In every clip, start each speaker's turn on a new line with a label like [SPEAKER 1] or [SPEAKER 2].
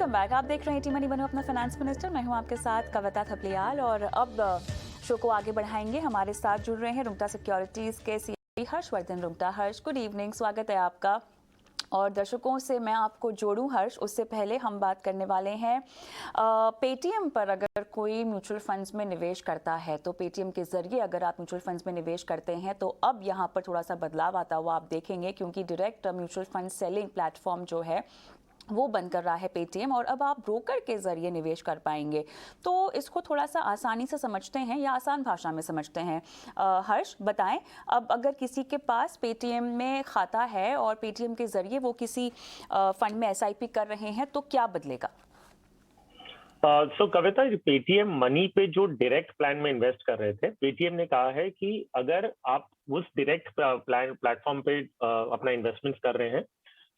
[SPEAKER 1] Welcome back. आप देख रहे हैं टी मनी बनो अपना फाइनेंस मिनिस्टर। मैं हूं आपके साथ कविता थपलियाल और अब शो को आगे बढ़ाएंगे। हमारे साथ जुड़ रहे हैं रुंगटा सिक्योरिटीज के सीईओ हर्षवर्धन रुंगटा। हर्ष, गुड इवनिंग, स्वागत है आपका। और दर्शकों से मैं आपको जोड़ूं हर्ष, उससे पहले हम बात करने वाले हैं पेटीएम पर। अगर कोई म्यूचुअल फंड्स में निवेश करता है तो पेटीएम के जरिए अगर आप म्यूचुअल फंड्स में निवेश करते हैं तो अब यहाँ पर थोड़ा सा बदलाव आता हुआ आप देखेंगे, क्योंकि direct mutual fund selling platform जो है वो बंद कर रहा है पेटीएम, और अब आप ब्रोकर के जरिए निवेश कर पाएंगे। तो इसको थोड़ा सा आसानी से समझते हैं या आसान भाषा में समझते हैं। हर्ष, बताएं, अब अगर किसी के पास पेटीएम में खाता है और पेटीएम के जरिए वो किसी फंड में एसआईपी कर रहे हैं तो क्या बदलेगा?
[SPEAKER 2] कविता, पेटीएम मनी पे जो डायरेक्ट प्लान में इन्वेस्ट कर रहे थे, पेटीएम ने कहा है कि अगर आप उस डायरेक्ट प्लेटफॉर्म पे अपना इन्वेस्टमेंट कर रहे हैं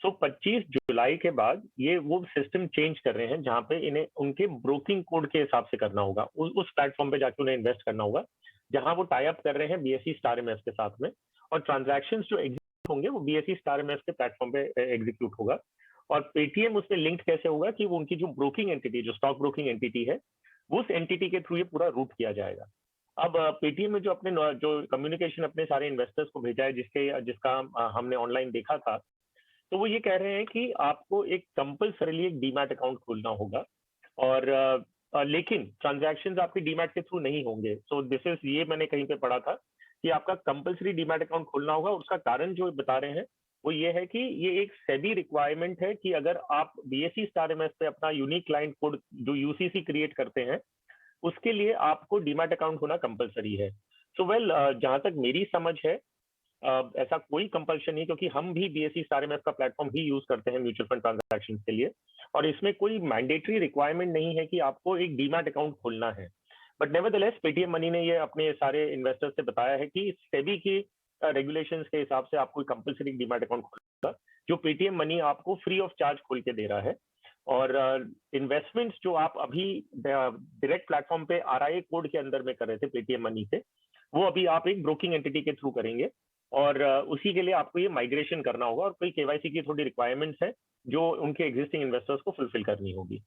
[SPEAKER 2] तो 25 जुलाई के बाद ये वो सिस्टम चेंज कर रहे हैं, जहां पे इन्हें उनके ब्रोकिंग कोड के हिसाब से करना होगा। उस प्लेटफॉर्म पे जाके उन्हें इन्वेस्ट करना होगा जहां वो टाई अप कर रहे हैं बीएसई स्टार एमएस के साथ में, और ट्रांजैक्शंस जो एग्जीक्यूट होंगे वो बीएसई स्टार एमएस के प्लेटफॉर्म पे एग्जीक्यूट होगा। और पेटीएम उसमें लिंक्ड कैसे होगा कि वो उनकी जो ब्रोकिंग एंटिटी, जो स्टॉक ब्रोकिंग एंटिटी है, उस एंटिटी के थ्रू ये पूरा रूट किया जाएगा। अब पेटीएम में जो कम्युनिकेशन अपने सारे इन्वेस्टर्स को भेजा है, जिसका हमने ऑनलाइन देखा था, तो वो ये कह रहे हैं कि आपको एक कंपल्सरीली एक डीमैट अकाउंट खोलना होगा, और लेकिन ट्रांजैक्शंस आपकी डीमैट के थ्रू नहीं होंगे। सो दिस इज, ये मैंने कहीं पे पढ़ा था कि आपका कंपल्सरी डीमैट अकाउंट खोलना होगा। उसका कारण जो बता रहे हैं वो ये है कि ये एक सेबी रिक्वायरमेंट है कि अगर आप बीएसई स्टार एमएस पे अपना यूनिक क्लाइंट कोड जो यूसीसी क्रिएट करते हैं, उसके लिए आपको डीमैट अकाउंट होना कंपलसरी है। सो वेल, जहां तक मेरी समझ है, ऐसा कोई कंपल्शन नहीं, क्योंकि हम भी बीएसई स्टार एमएस का प्लेटफॉर्म ही यूज करते हैं म्यूचुअल फंड ट्रांजैक्शन के लिए, और इसमें कोई मैंडेटरी रिक्वायरमेंट नहीं है कि आपको एक डीमैट अकाउंट खोलना है। बट नेवरदलेस पेटीएम मनी ने ये अपने सारे इन्वेस्टर्स से बताया है कि सेबी की रेगुलेशंस के हिसाब से आपको कंपल्सरी डीमैट अकाउंट खोलना, जो पेटीएम मनी आपको फ्री ऑफ चार्ज खोल के दे रहा है। और इन्वेस्टमेंट्स जो आप अभी डायरेक्ट प्लेटफॉर्म पे आरआईए कोड के अंदर में कर रहे थे पेटीएम मनी से, वो अभी आप एक ब्रोकिंग एंटिटी के थ्रू करेंगे, और उसी के लिए आपको ये माइग्रेशन करना होगा, और कोई केवाईसी की थोड़ी रिक्वायरमेंट्स है जो उनके एग्जिस्टिंग इन्वेस्टर्स को फुलफिल करनी होगी।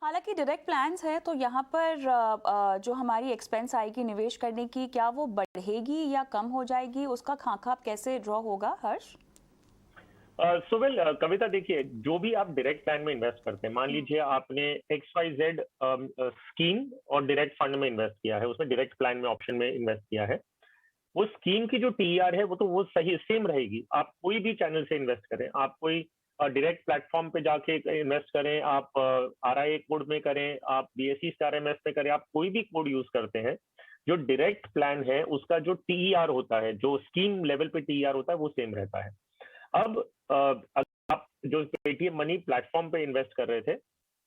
[SPEAKER 1] हालांकि डायरेक्ट प्लान्स है तो यहाँ पर जो हमारी एक्सपेंस आएगी निवेश करने की, क्या वो बढ़ेगी या कम हो जाएगी? उसका खाका कैसे ड्रॉ होगा हर्ष?
[SPEAKER 2] सो वेल, कविता, देखिए, जो भी आप डायरेक्ट प्लान में इन्वेस्ट करते हैं, मान लीजिए आपने XYZ स्कीम और डायरेक्ट फंड में इन्वेस्ट किया है, उसमें डायरेक्ट प्लान में ऑप्शन में इन्वेस्ट किया है, वो स्कीम की जो टीआर है वो सही सेम रहेगी। आप कोई भी चैनल से इन्वेस्ट करें, आप कोई डायरेक्ट प्लेटफॉर्म पे जाके इन्वेस्ट करें, आप आरआईए कोड में करें, आप बीएसई स्टार एमएस में करें, आप कोई भी कोड यूज करते हैं, जो डायरेक्ट प्लान है उसका जो टीईआर होता है, जो स्कीम लेवल पे टीईआर होता है, वो सेम रहता है। अब अगर आप जो पेटीएम मनी प्लेटफॉर्म पे इन्वेस्ट कर रहे थे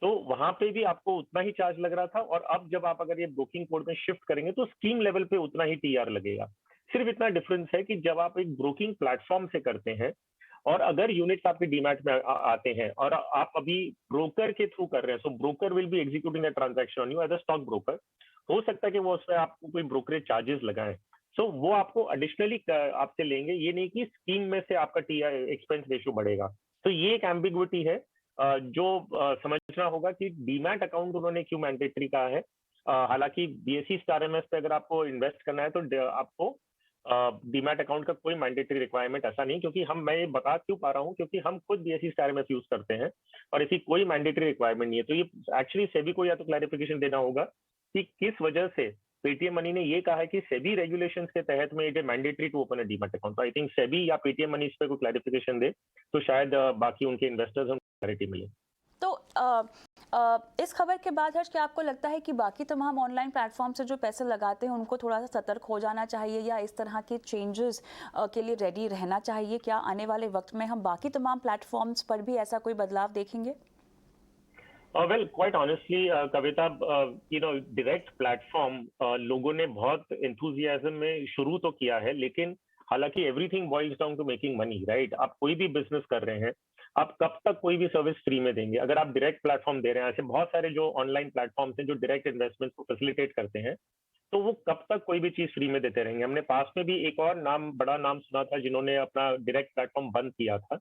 [SPEAKER 2] तो वहां पे भी आपको उतना ही चार्ज लग रहा था, और अब जब आप अगर ये ब्रोकिंग कोड में शिफ्ट करेंगे तो स्कीम लेवल पे उतना ही टीआर लगेगा। सिर्फ इतना डिफरेंस है कि जब आप एक ब्रोकिंग प्लेटफॉर्म से करते हैं, और अगर यूनिट्स आपके डीमैट में आते हैं और आप अभी ब्रोकर के थ्रू कर रहे हैं, so broker will be executing a transaction on you as a stock broker. हो सकता है कि वो उसमें आपको कोई ब्रोकरेज चार्जेस लगाएं, सो वो आपको एडिशनली आपसे लेंगे। ये नहीं कि स्कीम में से आपका टी एक्सपेंस रेशियो बढ़ेगा। तो ये एक एम्बिग्विटी है जो समझना होगा कि डीमैट अकाउंट उन्होंने क्यों मैंडेटरी कहा है। हालांकि बीएसई स्टार एमएस पे अगर आपको इन्वेस्ट करना है तो आपको डीमैट अकाउंट का कोई मैंडेटरी रिक्वायरमेंट ऐसा नहीं, क्योंकि मैं ये बता क्यों पा रहा हूँ, क्योंकि हम खुद बीएसई स्टार एमएस यूज करते हैं और इसकी कोई मैंडेटरी रिक्वायरमेंट नहीं है। तो ये एक्चुअली सेबी को या तो क्लैरिफिकेशन देना होगा कि किस वजह से पेटीएम मनी ने ये कहा है कि सेबी रेगुलेशंस के तहत में it is mandatory to open a demat account. तो आई थिंक सेबी या पेटीएम मनी इस पे कोई क्लैरिफिकेशन दे तो शायद बाकी उनके इन्वेस्टर्स को क्लैरिटी मिले।
[SPEAKER 1] तो इस खबर के बाद हर्ष, क्या आपको लगता है कि बाकी तमाम ऑनलाइन प्लेटफॉर्म से जो पैसे लगाते हैं उनको थोड़ा सा सतर्क हो जाना चाहिए, या इस तरह के चेंजेस के लिए रेडी रहना चाहिए? क्या आने वाले वक्त में हम बाकी तमाम प्लेटफॉर्म्स पर भी ऐसा कोई बदलाव देखेंगे?
[SPEAKER 2] वेल, क्वाइट ऑनेस्टली कविता, डायरेक्ट प्लेटफॉर्म लोगों ने बहुत एंथुजियाज्म में शुरू तो किया है, लेकिन हालांकि everything boils down to making money, right? आप कोई भी बिजनेस कर रहे हैं, आप कब तक कोई भी सर्विस फ्री में देंगे? अगर आप डायरेक्ट प्लेटफॉर्म दे रहे हैं, ऐसे बहुत सारे जो ऑनलाइन प्लेटफॉर्म्स हैं जो डायरेक्ट इन्वेस्टमेंट को फैसिलिटेट करते हैं, तो वो कब तक कोई भी चीज फ्री में देते रहेंगे? हमने पास में भी एक और बड़ा नाम सुना था जिन्होंने अपना डायरेक्ट प्लेटफॉर्म बंद किया था।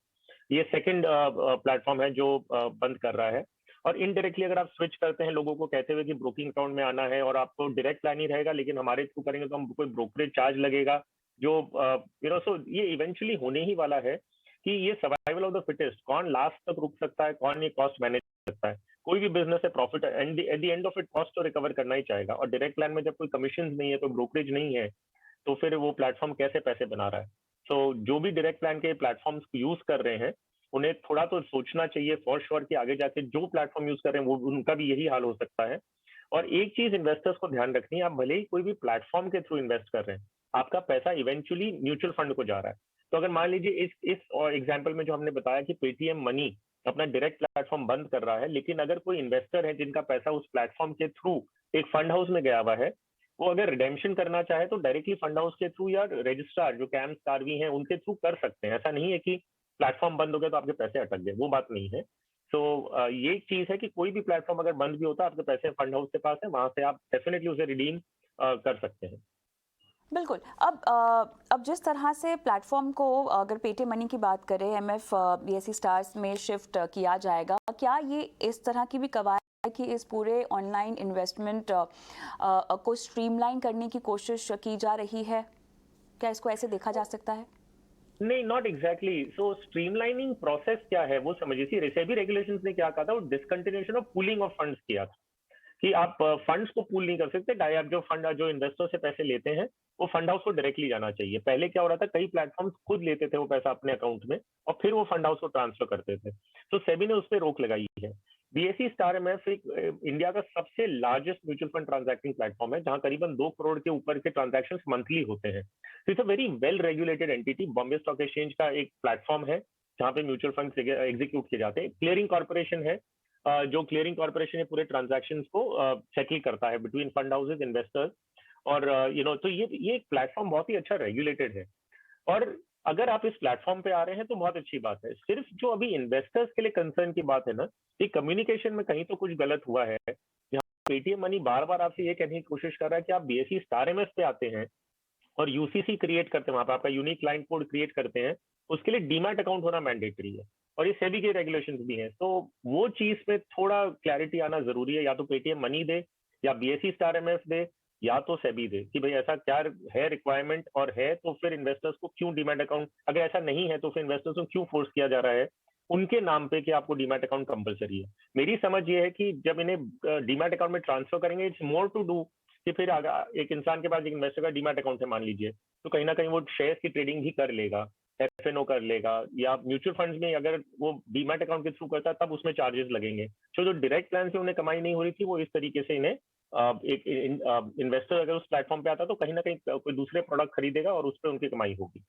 [SPEAKER 2] ये सेकंड प्लेटफॉर्म है जो बंद कर रहा है। और इनडायरेक्टली अगर आप स्विच करते हैं लोगों को कहते हुए कि ब्रोकिंग अकाउंट में आना है और आपको डायरेक्ट प्लान ही रहेगा, लेकिन हमारे थ्रू करेंगे तो हम कोई ब्रोकरेज चार्ज लगेगा जो सो ये इवेंचुअली होने ही वाला है कि ये सर्वाइवल ऑफ द फिटेस्ट, कौन लास्ट तक रुक सकता है, कौन ये कॉस्ट मैनेज कर सकता है। कोई भी बिजनेस है profit at the end of it cost तो रिकवर करना ही चाहेगा, और डायरेक्ट प्लान में जब कोई कमीशन नहीं है, तो ब्रोकरेज नहीं है, तो फिर वो प्लेटफॉर्म कैसे पैसे बना रहा है। तो जो भी डायरेक्ट प्लान के प्लेटफॉर्म्स यूज कर रहे हैं उन्हें थोड़ा तो सोचना चाहिए फॉर श्योर कि आगे जाके जो प्लेटफॉर्म यूज कर रहे हैं वो उनका भी यही हाल हो सकता है। और एक चीज इन्वेस्टर्स को ध्यान रखनी है, आप भले ही कोई भी प्लेटफॉर्म के थ्रू इन्वेस्ट कर रहे हैं, आपका पैसा इवेंचुअली म्यूचुअल फंड को जा रहा है। तो अगर मान लीजिए इस एग्जाम्पल में जो हमने बताया कि पेटीएम मनी अपना डायरेक्ट प्लेटफॉर्म बंद कर रहा है, लेकिन अगर कोई इन्वेस्टर है जिनका पैसा उस प्लेटफॉर्म के थ्रू एक फंड हाउस में गया हुआ है, वो अगर रिडेम्पशन करना चाहे तो डायरेक्टली फंड हाउस के थ्रू या रजिस्ट्रार जो कैम्स कार्वी हैं उनके थ्रू कर सकते हैं। ऐसा नहीं है कि प्लेटफॉर्म बंद हो गया तो आपके पैसे अटक गए, वो बात नहीं है। तो ये एक चीज है कि कोई भी प्लेटफॉर्म अगर बंद भी होता है, आपके पैसे फंड हाउस के पास है, वहां से आप डेफिनेटली उसे रिडीम कर सकते हैं।
[SPEAKER 1] बिल्कुल। अब जिस तरह से प्लेटफॉर्म को अगर पेटीएम मनी की बात करें, एमएफ बीएसई स्टार्स में शिफ्ट किया जाएगा, क्या ये इस तरह की भी कवायद है कि इस पूरे ऑनलाइन इन्वेस्टमेंट को स्ट्रीमलाइन करने की कोशिश की जा रही है? क्या इसको ऐसे देखा जा सकता है?
[SPEAKER 2] नहीं, not exactly. So streamlining process क्या है वो समझिए। सेबी रेगुलेशंस ने क्या कहा था, वो discontinuation of pooling of funds किया था कि आप फंड्स को पूल नहीं कर सकते। आप जो इन्वेस्टर से पैसे लेते हैं वो फंड हाउस को डायरेक्टली जाना चाहिए। पहले क्या हो रहा था, कई प्लेटफॉर्म्स खुद लेते थे वो पैसा अपने अकाउंट में और फिर वो फंड हाउस को ट्रांसफर करते थे। तो सेबी ने उस पर रोक लगाई है। बीएसई स्टार एमएफ एक इंडिया का सबसे largest mutual fund transacting platform है, जहां करीबन 2 करोड़ के ऊपर के ट्रांजैक्शंस मंथली होते हैं। तो it's a very well regulated entity. Bombay stock exchange का एक प्लेटफॉर्म है जहां पे म्यूचुअल फंड एग्जीक्यूट किए जाते हैं। क्लियरिंग कॉर्पोरेशन है, जो क्लियरिंग कॉर्पोरेशन है पूरे ट्रांजैक्शन को सेटल करता है बिटवीन फंड हाउसेज, इन्वेस्टर्स और तो ये एक प्लेटफॉर्म बहुत ही अच्छा रेगुलेटेड है। और अगर आप इस प्लेटफॉर्म पे आ रहे हैं तो बहुत अच्छी बात है। सिर्फ जो अभी इन्वेस्टर्स के लिए कंसर्न की बात है ना, कि कम्युनिकेशन में कहीं तो कुछ गलत हुआ है। यहाँ पेटीएम मनी बार बार आपसे ये कहने की कोशिश कर रहा है कि आप बीएसई स्टार एमएस पे आते हैं और यूसीसी क्रिएट करते हैं, वहां पे आपका यूनिक क्लाइंट कोड क्रिएट करते हैं, उसके लिए डीमैट अकाउंट होना मैंडेटरी है और ये सेबी के रेगुलेशंस भी हैं। तो वो चीज पे थोड़ा क्लैरिटी आना जरूरी है। या तो पेटीएम मनी दे, या बीएसई स्टार एमएफ दे, या तो सेबी दे कि भाई ऐसा क्या है रिक्वायरमेंट, और है तो फिर इन्वेस्टर्स को क्यों डीमैट अकाउंट, अगर ऐसा नहीं है तो फिर इन्वेस्टर्स को क्यों फोर्स किया जा रहा है उनके नाम पे कि आपको डीमैट अकाउंट कंपलसरी है। मेरी समझ ये है कि जब इन्हें डीमैट अकाउंट में ट्रांसफर करेंगे, इट्स मोर टू डू कि फिर एक इंसान के पास एक इन्वेस्टर का डीमैट अकाउंट है मान लीजिए, तो कहीं ना कहीं वो शेयर्स की ट्रेडिंग भी कर लेगा, एफएनओ कर लेगा, या म्यूचुअल फंड्स में अगर वो डीमैट अकाउंट के थ्रू करता है तब उसमें चार्जेस लगेंगे। तो जो डायरेक्ट प्लान से उन्हें कमाई नहीं हो रही थी, वो इस तरीके से इन्हें एक इन्वेस्टर अगर उस प्लेटफॉर्म पे आता तो कहीं ना कहीं कोई दूसरे प्रोडक्ट खरीदेगा और उस पर उनकी कमाई होगी।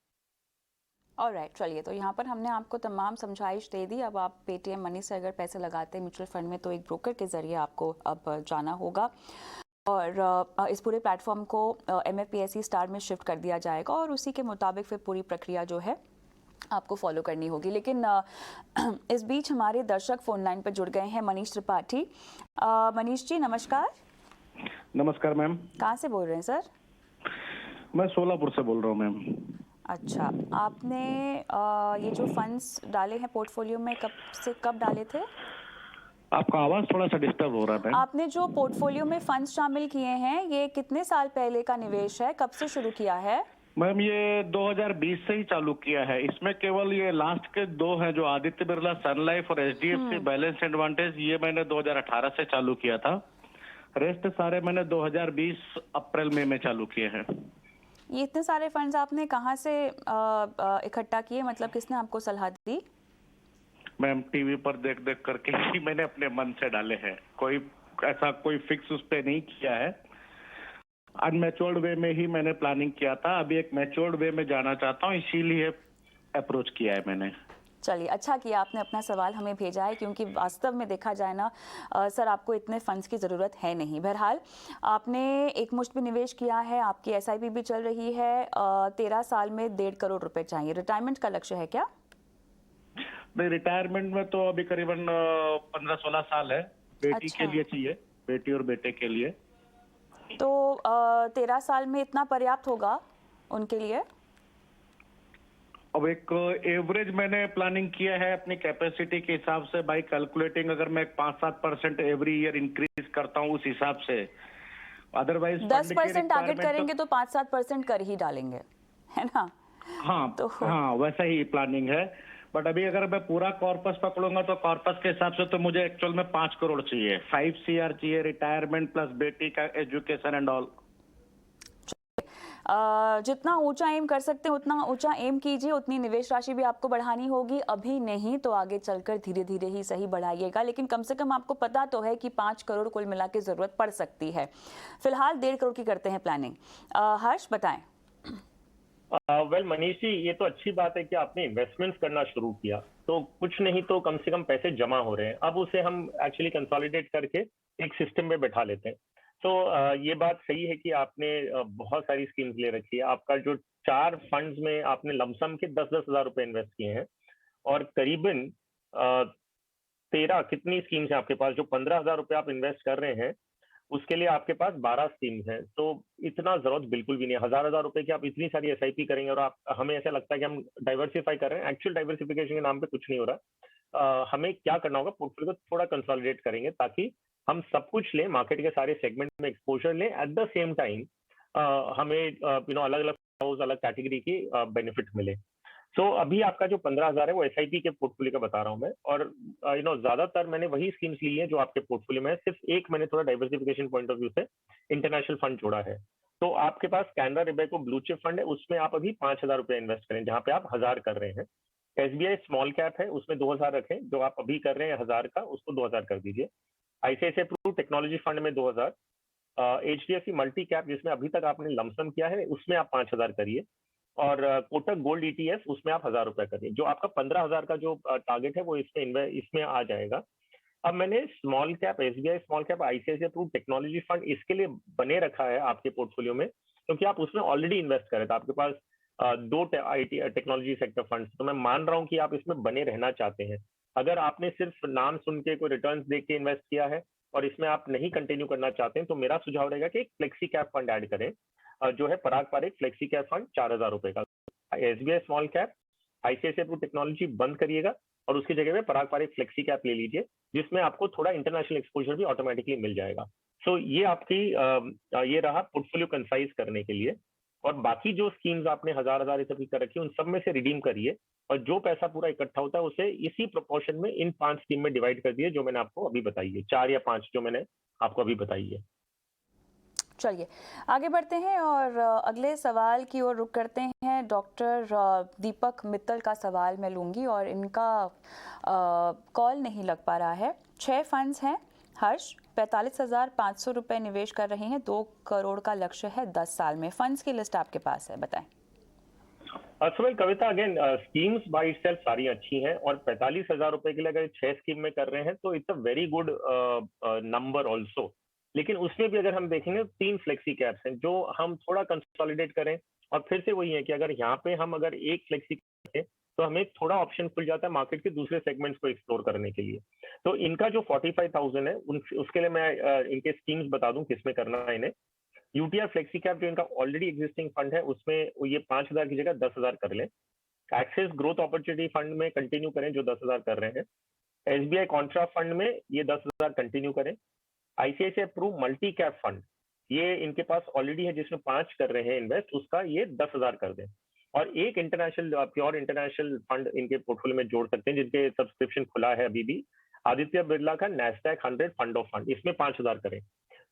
[SPEAKER 1] ऑलराइट, चलिए, तो यहाँ पर हमने आपको तमाम समझाइश दे दी। अब आप पेटीएम मनी से अगर पैसे लगाते हैं म्यूचुअल फंड में तो एक ब्रोकर के ज़रिए आपको अब जाना होगा और इस पूरे प्लेटफॉर्म को एमएफपीएसई स्टार में शिफ्ट कर दिया जाएगा और उसी के मुताबिक फिर पूरी प्रक्रिया जो है आपको फॉलो करनी होगी। लेकिन इस बीच हमारे दर्शक फोन लाइन पर जुड़ गए हैं। मनीष त्रिपाठी। मनीष जी नमस्कार।
[SPEAKER 3] नमस्कार मैम।
[SPEAKER 1] कहाँ से बोल रहे हैं सर?
[SPEAKER 3] मैं सोलापुर से बोल रहा हूँ मैम।
[SPEAKER 1] अच्छा, आपने ये जो फंड्स डाले हैं पोर्टफोलियो में कब डाले थे?
[SPEAKER 3] आपका आवाज थोड़ा सा डिस्टर्ब हो रहा है।
[SPEAKER 1] आपने जो पोर्टफोलियो में फंड्स शामिल किए हैं ये कितने साल पहले का निवेश है, कब से शुरू किया है?
[SPEAKER 3] मैम ये 2020 से ही चालू किया है। इसमें केवल ये लास्ट के 2 हैं जो आदित्य बिरला सन लाइफ और एचडीएफसी बैलेंस एडवांटेज, ये मैंने 2018 से चालू किया था। रेस्ट सारे मैंने 2020 अप्रैल मई में चालू किए हैं।
[SPEAKER 1] ये इतने सारे फंड्स आपने कहाँ से इकट्ठा किए, मतलब किसने आपको सलाह दी?
[SPEAKER 3] मैम टीवी पर देख देख करके ही मैंने अपने मन से डाले हैं। कोई ऐसा कोई फिक्स उस पे नहीं किया है। अनमैच्योर्ड वे में ही मैंने प्लानिंग किया था। अभी एक मैच्योर्ड वे में जाना चाहता हूँ, इसीलिए अप्रोच किया है मैंने।
[SPEAKER 1] चलिए, अच्छा किया आपने अपना सवाल हमें भेजा है, क्योंकि वास्तव में देखा जाए ना सर, आपको इतने फंड्स की ज़रूरत है नहीं। बहरहाल आपने एक मुश्त भी निवेश किया है, आपकी एसआईपी भी चल रही है। 13 साल में 1.5 करोड़ रुपए चाहिए। रिटायरमेंट का लक्ष्य है क्या?
[SPEAKER 3] नहीं, रिटायरमेंट में तो अभी करीबन 15-16 साल है। बेटी के लिए चाहिए, बेटी और बेटे के लिए।
[SPEAKER 1] तो 13 साल में इतना पर्याप्त होगा उनके लिए?
[SPEAKER 3] अब एक एवरेज मैंने प्लानिंग किया है अपनी कैपेसिटी के हिसाब से, बाई कैलकुलेटिंग अगर मैं 5-7% एवरी ईयर इंक्रीज करता हूँ उस हिसाब से। अदरवाइज
[SPEAKER 1] 10% टारगेट करेंगे तो 5-7% कर ही डालेंगे, है ना?
[SPEAKER 3] हाँ
[SPEAKER 1] तो
[SPEAKER 3] हाँ, वैसा ही प्लानिंग है। बट अभी अगर मैं पूरा कॉर्पस पकड़ूंगा तो कॉर्पस के हिसाब से तो मुझे एक्चुअल में 5 करोड़ चाहिए, 5 CR चाहिए, रिटायरमेंट प्लस बेटी का एजुकेशन एंड ऑल।
[SPEAKER 1] जितना ऊंचा एम कर सकते हैं उतना ऊंचा एम कीजिए, उतनी निवेश राशि भी आपको बढ़ानी होगी। अभी नहीं तो आगे चलकर धीरे धीरे ही सही बढ़ाइएगा, लेकिन कम से कम आपको पता तो है कि 5 करोड़ कुल मिला के जरूरत पड़ सकती है। फिलहाल 1.5 करोड़ की करते हैं प्लानिंग। हर्ष बताएं।
[SPEAKER 2] वेल मनीष जी, ये तो अच्छी बात है कि आपने इन्वेस्टमेंट्स करना शुरू किया, तो कुछ नहीं तो कम से कम पैसे जमा हो रहे हैं। अब उसे हम एक्चुअली कंसोलिडेट करके एक सिस्टम में बैठा लेते हैं। तो ये बात सही है कि आपने बहुत सारी स्कीम्स ले रखी है। आपका जो 4 फंड्स में आपने लमसम के 10-10 हजार रुपए इन्वेस्ट किए हैं, और करीबन 13 कितनी स्कीम्स हैं आपके पास, जो 15,000 रुपए आप इन्वेस्ट कर रहे हैं, उसके लिए आपके पास 12 स्कीम्स हैं। तो इतना जरूरत बिल्कुल भी नहीं है। हजार रुपए की आप इतनी सारी एसआईपी करेंगे और आप, हमें ऐसा लगता है कि हम डाइवर्सिफाई कर रहे हैं। एक्चुअल डाइवर्सिफिकेशन के नाम पे कुछ नहीं हो रहा। हमें क्या करना होगा, पोर्टफोलियो को थोड़ा कंसोलिडेट करेंगे ताकि हम सब कुछ लें, मार्केट के सारे सेगमेंट में एक्सपोजर लें, एट द सेम टाइम हमें अलग अलग हाउस, अलग कैटेगरी की बेनिफिट मिले। तो अभी आपका जो 15,000 है वो एसआईपी के पोर्टफोलियो का बता रहा हूँ मैं, और ज्यादातर मैंने वही स्कीम्स ली है जो आपके पोर्टफोलियो में है। सिर्फ एक मैंने थोड़ा डाइवर्सिफिकेशन पॉइंट ऑफ व्यू से इंटरनेशनल फंड जोड़ा है। तो आपके पास कैनरा रिबेको ब्लू चिप फंड है, उसमें आप अभी 5,000 रुपए इन्वेस्ट करें, जहां पे आप 1,000 कर रहे हैं। एसबीआई स्मॉल कैप है, उसमें 2,000 रखें, जो आप अभी कर रहे हैं 1,000 का, उसको 2,000 कर दीजिए। आईसीआईसीआई प्रू टेक्नोलॉजी फंड में 2,000। एचडीएफसी मल्टी कैप जिसमें अभी तक आपने लमसम किया है, उसमें आप 5,000 करिए। और कोटक गोल्ड ईटीएफ, उसमें आप 1,000 रुपए करिए। जो आपका 15,000 का जो टारगेट है वो इसमें आ जाएगा। अब मैंने small cap, SBI small cap, ICICI Pru technology fund इसके लिए बने रखा है आपके पोर्टफोलियो में, क्योंकि आप उसमें ऑलरेडी इन्वेस्ट कर रहे थे। आपके पास 2 आईटी टेक्नोलॉजी सेक्टर फंड, तो मैं मान रहा हूँ कि आप इसमें बने रहना चाहते हैं। अगर आपने सिर्फ नाम सुन के, कोई रिटर्न देख के इन्वेस्ट किया है और इसमें आप नहीं कंटिन्यू करना चाहते हैं, तो मेरा सुझाव रहेगा कि एक फ्लेक्सी कैप फंड ऐड करें, जो है Parag Parikh flexi cap fund, 4,000 रुपए का। SBI small cap, ICICI Pru technology बंद करिएगा और उसकी जगह पे पराग पारिक फ्लेक्सी कैप ले लीजिए, जिसमें आपको थोड़ा इंटरनेशनल एक्सपोजर भी ऑटोमेटिकली मिल जाएगा। सो ये आपकी ये रहा पोर्टफोलियो कंसाइज करने के लिए। और बाकी जो स्कीम्स आपने 1,000 ये सब कर रखी है, उन सब में से रिडीम करिए, और जो पैसा पूरा इकट्ठा होता है उसे इसी प्रोपोर्शन में इन 5 स्कीम में डिवाइड कर दिए, जो मैंने आपको अभी बताई है, 4 या 5 जो मैंने आपको अभी बताई है।
[SPEAKER 1] चलिए आगे बढ़ते हैं और अगले सवाल की ओर रुख करते हैं। डॉक्टर दीपक मित्तल का सवाल मैं लूंगी, और इनका कॉल नहीं लग पा रहा है। 6 फंड्स हैं हर्ष, 45,500 रुपए निवेश कर रहे हैं, 2 करोड़ का लक्ष्य है 10 साल में। फंड्स की लिस्ट आपके पास है, बताएं।
[SPEAKER 2] सुबह कविता, अगेन स्कीम्स बाय इटसेल्फ सारी अच्छी हैं, और 45,000 रुपए के लिए अगर 6 स्कीम में कर रहे हैं तो it's a very good number also. लेकिन उसमें भी अगर हम देखेंगे 3 फ्लेक्सी कैप्स हैं जो हम थोड़ा कंसोलिडेट करें, और फिर से वही है कि अगर यहाँ पे हम अगर एक फ्लेक्सी करें तो हमें थोड़ा ऑप्शन खुल जाता है मार्केट के दूसरे सेगमेंट्स को एक्सप्लोर करने के लिए। तो इनका जो 45,000 है उसके लिए मैं इनके स्कीम्स बता दूं किसमें करना है इन्हें। यूटीआर फ्लेक्सी कैप जो इनका ऑलरेडी एग्जिस्टिंग फंड है, उसमें ये 5,000 की जगह 10,000 कर लें। एक्सेस ग्रोथ अपॉर्चुनिटी फंड में कंटिन्यू करें जो 10,000 कर रहे हैं। एसबीआई कॉन्ट्रा फंड में ये 10,000 कंटिन्यू करें। ICICI Pru multi cap fund, ये इनके पास ऑलरेडी है जिसमें 5 कर रहे हैं इन्वेस्ट, उसका ये 10,000 कर दें। और एक इंटरनेशनल, प्योर इंटरनेशनल फंड इनके पोर्टफोलियो में जोड़ सकते हैं, जिनके सब्सक्रिप्शन खुला है अभी भी, आदित्य बिरला का नैस्डैक 100 फंड ऑफ फंड, इसमें 5,000 करें।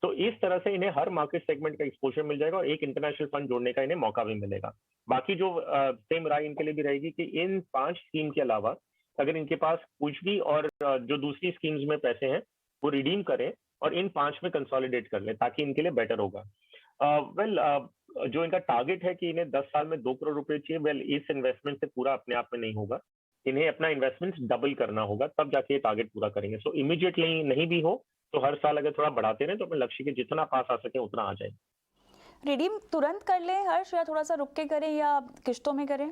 [SPEAKER 2] तो इस तरह से इन्हें हर मार्केट सेगमेंट का एक्सपोजर मिल जाएगा, और एक इंटरनेशनल फंड जोड़ने का इन्हें मौका भी मिलेगा। बाकी जो सेम राय इनके लिए भी रहेगी कि इन 5 स्कीम के अलावा अगर इनके पास कुछ भी और जो दूसरी स्कीम्स में पैसे हैं वो रिडीम करें और इन 5 में कंसोलिडेट कर लें, ताकि इनके लिए बेटर होगा। जो इनका टारगेट है कि इन्हें 10 साल में 2 करोड़ रुपए चाहिए, वेल इस इन्वेस्टमेंट से पूरा अपने आप में नहीं होगा। इन्हें अपना इन्वेस्टमेंट डबल करना होगा, तब जाके ये टारगेट पूरा करेंगे। सो इमीडिएटली नहीं भी हो तो हर साल अगर थोड़ा बढ़ाते रहे तो अपने लक्ष्य के जितना पास आ सके उतना आ जाए।
[SPEAKER 1] रिडीम तुरंत कर लें हर्ष, या थोड़ा सा रुक के करें, या किश्तों में करें?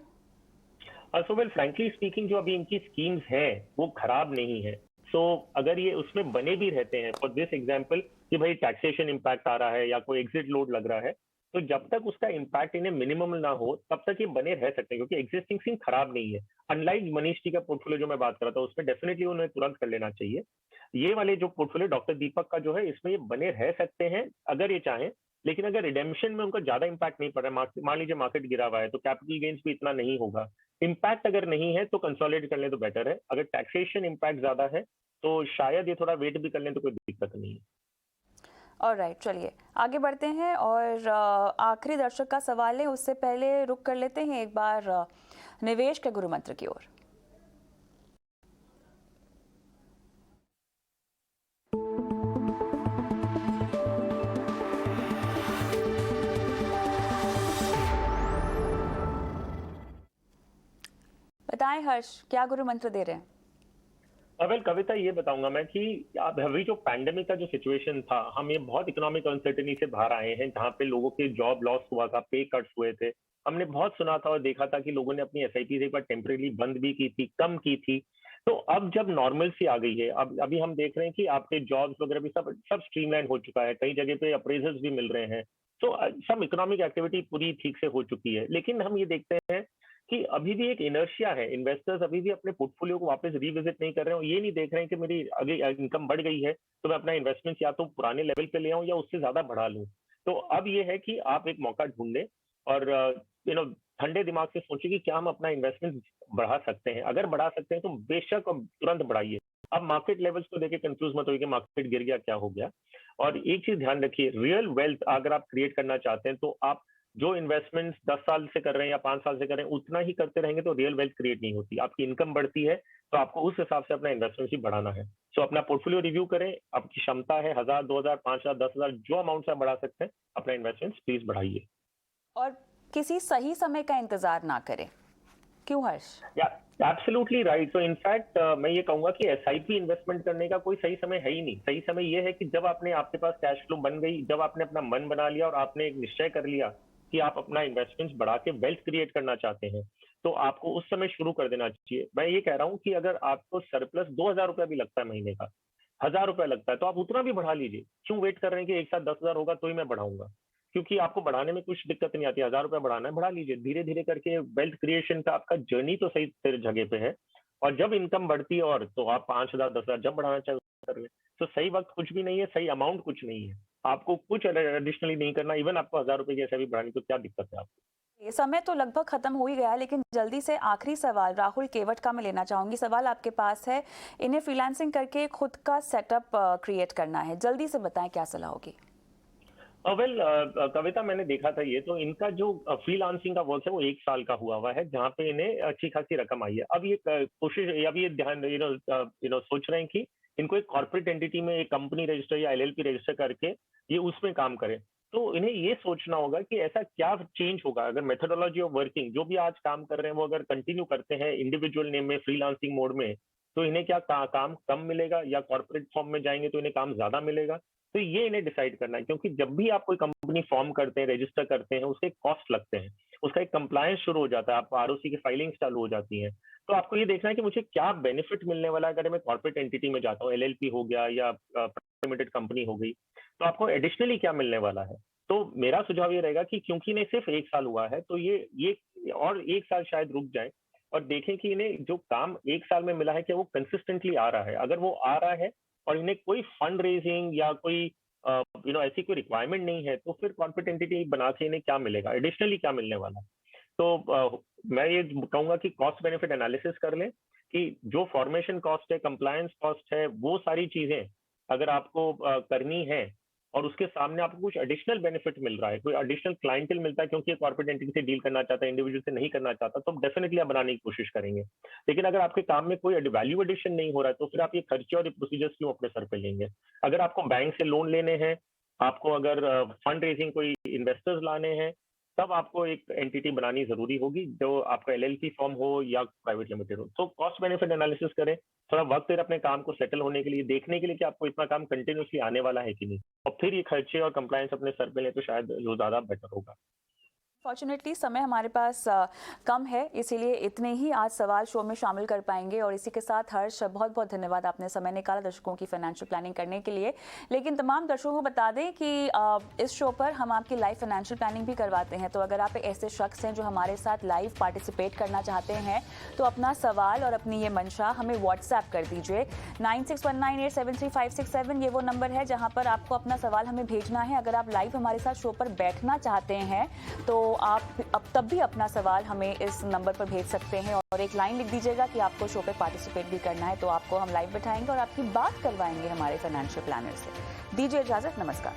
[SPEAKER 2] सो वेल फ्रैंकली स्पीकिंग, जो अभी इनकी स्कीम्स हैं वो खराब नहीं है। सो अगर ये उसमें बने भी रहते हैं, फॉर दिस एग्जांपल कि भाई टैक्सेशन इम्पैक्ट आ रहा है या कोई एग्जिट लोड लग रहा है, तो जब तक उसका इम्पैक्ट इन्हें मिनिमम ना हो तब तक ये बने रह सकते हैं, क्योंकि एग्जिस्टिंग सिम खराब नहीं है। अनलाइक मनीष जी का पोर्टफोलियो जो मैं बात कर रहा था, उसमें डेफिनेटली उन्हें तुरंत कर लेना चाहिए। ये वाले जो पोर्टफोलियो डॉक्टर दीपक का जो है, इसमें ये बने रह सकते हैं अगर ये चाहें। लेकिन अगर रिडेम्पशन में उनका ज्यादा इम्पैक्ट नहीं पड़ रहा है, मान लीजिए मार्केट गिरा हुआ है, तो कैपिटल गेन्स भी इतना नहीं होगा। इम्पैक्ट अगर नहीं है तो कंसोलिडेट कर लें तो बेटर है। अगर टैक्सेशन इम्पैक्ट ज्यादा है तो शायद ये थोड़ा वेट भी कर लें तो कोई दिक्कत नहीं है।
[SPEAKER 1] ऑलराइट, चलिए आगे बढ़ते हैं और आखिरी दर्शक का सवाल है, उससे पहले रुक कर लेते हैं एक बार निवेश के गुरु मंत्र की ओर। बताएं हर्ष, क्या गुरु मंत्र दे रहे हैं?
[SPEAKER 2] अवेल कविता, ये बताऊंगा मैं कि अब अभी जो पैंडेमिक का जो सिचुएशन था, हम ये बहुत इकोनॉमिक अनसर्टेनिटी से बाहर आए हैं, जहाँ पे लोगों के जॉब लॉस हुआ था, पे कट्स हुए थे। हमने बहुत सुना था और देखा था कि लोगों ने अपनी एसआईपी एक बार टेम्परेली बंद भी की थी, कम की थी। तो अब जब नॉर्मलसी आ गई है, अब अभी हम देख रहे हैं कि आपके जॉब्स वगैरह भी सब सब स्ट्रीमलाइन हो चुका है, कई जगह पे अप्रेजल्स भी मिल रहे हैं। तो सब इकोनॉमिक एक्टिविटी पूरी ठीक से हो चुकी है। लेकिन हम ये देखते हैं कि अभी भी एक इनर्शिया है, इन्वेस्टर्स अभी भी अपने पोर्टफोलियो को वापस रिविजिट नहीं कर रहे हैं, और ये नहीं देख रहे हैं कि मेरी अगर इनकम बढ़ गई है तो मैं अपना इन्वेस्टमेंट या तो पुराने लेवल पे ले आऊं या उससे ज्यादा बढ़ा लूं। तो अब ये है कि आप एक मौका ढूंढें और ठंडे दिमाग से सोचिए कि क्या हम अपना इन्वेस्टमेंट बढ़ा सकते हैं। अगर बढ़ा सकते हैं तो बेशक अब तुरंत बढ़ाइए। अब मार्केट लेवल्स को देके कंफ्यूज मत होइए कि मार्केट गिर गया, क्या हो गया। और एक चीज ध्यान रखिए, रियल वेल्थ अगर आप क्रिएट करना चाहते हैं तो आप जो इन्वेस्टमेंट्स 10 साल से कर रहे हैं या 5 साल से कर रहे हैं उतना ही करते रहेंगे तो रियल वेल्थ क्रिएट नहीं होती। आपकी इनकम बढ़ती है तो आपको उस हिसाब से अपना इन्वेस्टमेंट ही बढ़ाना है। सो अपना पोर्टफोलियो रिव्यू करें, आपकी क्षमता है 1000, 2000, 5000, 10,000, जो अमाउंट से आप बढ़ा सकते हैं अपना इन्वेस्टमेंट प्लीज बढ़ाइए।
[SPEAKER 1] और किसी सही समय का इंतजार ना करें, क्यों हर्ष?
[SPEAKER 2] या एब्सोल्युटली राइट। तो इनफैक्ट मैं ये कहूंगा कि एसआईपी इन्वेस्टमेंट करने का कोई सही समय है ही नहीं। सही समय ये है कि जब आपके पास कैश फ्लो बन गई, जब आपने अपना मन बना लिया और आपने एक निश्चय कर लिया कि आप अपना इन्वेस्टमेंट्स बढ़ा के वेल्थ क्रिएट करना चाहते हैं, तो आपको उस समय शुरू कर देना चाहिए। मैं ये कह रहा हूँ कि अगर आपको सरप्लस 2,000 रुपया भी लगता है महीने का, 1,000 रुपया लगता है, तो आप उतना भी बढ़ा लीजिए। क्यों वेट कर रहे हैं कि एक साथ 10,000 होगा तो ही मैं बढ़ाऊंगा? क्योंकि आपको बढ़ाने में कुछ दिक्कत नहीं आती। 1,000 रुपया बढ़ाना है, बढ़ा लीजिए। धीरे धीरे करके वेल्थ क्रिएशन का आपका जर्नी तो सही जगह पे है। और जब इनकम बढ़ती है और तो आप 5,000, 10,000 जब बढ़ाना चाहे कर ले। तो सही वक्त कुछ भी नहीं है, सही अमाउंट कुछ नहीं है। आपको कुछ एडिशनली नहीं करना। इवन आपको 1,000 रुपए की ऐसे भी बढ़ानी तो क्या दिक्कत है आपको?
[SPEAKER 1] ये समय तो लगभग खत्म हो ही गया, लेकिन जल्दी से आखिरी सवाल राहुल केवट का मैं लेना चाहूंगी। सवाल आपके पास है, इन्हें फ्रीलांसिंग करके खुद का सेटअप क्रिएट करना है, जल्दी से बताएं क्या सलाह होगी?
[SPEAKER 2] वेल कविता, मैंने देखा था ये, तो इनका जो फ्रीलांसिंग का वर्क है वो 1 साल का हुआ है, जहाँ पे इन्हें अच्छी खासी रकम आई है। अब ये कोशिश, अब ये ध्यान सोच रहे हैं कि इनको एक कॉर्पोरेट एंटिटी में एक कंपनी रजिस्टर या एलएलपी रजिस्टर करके ये उसमें काम करें। तो इन्हें ये सोचना होगा कि ऐसा क्या चेंज होगा अगर मेथोडोलॉजी ऑफ वर्किंग, जो भी आज काम कर रहे हैं वो अगर कंटिन्यू करते हैं इंडिविजुअल नेम में फ्रीलांसिंग मोड में, तो इन्हें क्या काम कम मिलेगा या कॉर्पोरेट फॉर्म में जाएंगे तो इन्हें काम ज्यादा मिलेगा। तो ये इन्हें डिसाइड करना है, क्योंकि जब भी आप कोई कंपनी फॉर्म करते हैं, रजिस्टर करते हैं, उसके कॉस्ट लगते हैं, उसका एक कंप्लायंस शुरू हो जाता है, आपको आरओसी की फाइलिंग चालू हो जाती है। तो आपको ये देखना है कि मुझे क्या बेनिफिट मिलने वाला है अगर मैं कॉर्पोरेट एंटिटी में जाता हूँ, एलएलपी हो गया या लिमिटेड कंपनी हो गई, तो आपको एडिशनली क्या मिलने वाला है। तो मेरा सुझाव ये रहेगा कि क्योंकि इन्हें सिर्फ 1 साल हुआ है, तो ये और 1 साल शायद रुक जाए और देखें कि इन्हें जो काम 1 साल में मिला है क्या वो कंसिस्टेंटली आ रहा है। अगर वो आ रहा है और इन्हें कोई फंड रेजिंग या कोई ऐसी कोई रिक्वायरमेंट नहीं है, तो फिर कॉर्पोरेट एंटिटी बना के इन्हें क्या मिलेगा, एडिशनली क्या मिलने वाला है। तो मैं ये कहूंगा कि कॉस्ट बेनिफिट एनालिसिस कर लें कि जो फॉर्मेशन कॉस्ट है, कंप्लायंस कॉस्ट है, वो सारी चीजें अगर आपको करनी है और उसके सामने आपको कुछ एडिशनल बेनिफिट मिल रहा है, कोई एडिशनल क्लाइंटल मिलता है क्योंकि कॉर्पोरेट एंटिटी से डील करना चाहता है, इंडिविजुअल से नहीं करना चाहता, तो डेफिनेटली आप बनाने की कोशिश करेंगे। लेकिन अगर आपके काम में कोई वैल्यू एडिशन नहीं हो रहा है, तो फिर आप ये खर्चे और ये प्रोसीजर्स क्यों अपने सर पे लेंगे? अगर आपको बैंक से लोन लेने हैं, आपको अगर फंड रेजिंग कोई इन्वेस्टर्स लाने हैं, तब आपको एक एंटिटी बनानी जरूरी होगी, जो आपका एलएलपी फॉर्म हो या प्राइवेट लिमिटेड हो। तो कॉस्ट बेनिफिट एनालिसिस करें, थोड़ा वक्त दें अपने काम को सेटल होने के लिए, देखने के लिए कि आपको इतना काम कंटिन्यूसली आने वाला है कि नहीं, और फिर ये खर्चे और कंप्लायंस अपने सर पे लें तो शायद जो ज्यादा बेटर होगा।
[SPEAKER 1] अनफॉर्चुनेटली समय हमारे पास कम है, इसीलिए इतने ही आज सवाल शो में शामिल कर पाएंगे। और इसी के साथ हर्ष, बहुत बहुत धन्यवाद, आपने समय निकाला दर्शकों की फाइनेंशियल प्लानिंग करने के लिए। लेकिन तमाम दर्शकों को बता दें कि इस शो पर हम आपकी लाइव फाइनेंशियल प्लानिंग भी करवाते हैं। तो अगर आप ऐसे शख्स हैं जो हमारे साथ लाइव पार्टिसिपेट करना चाहते हैं तो अपना सवाल और अपनी ये मंशा हमें व्हाट्सएप कर दीजिए। 9619873567 ये वो नंबर है जहां पर आपको अपना सवाल हमें भेजना है। अगर आप लाइव हमारे साथ शो पर बैठना चाहते हैं तो आप अब तब भी अपना सवाल हमें इस नंबर पर भेज सकते हैं और एक लाइन लिख दीजिएगा कि आपको शो पर पार्टिसिपेट भी करना है। तो आपको हम लाइव बैठाएंगे और आपकी बात करवाएंगे हमारे फाइनेंशियल प्लानर से। दीजिए इजाजत, नमस्कार।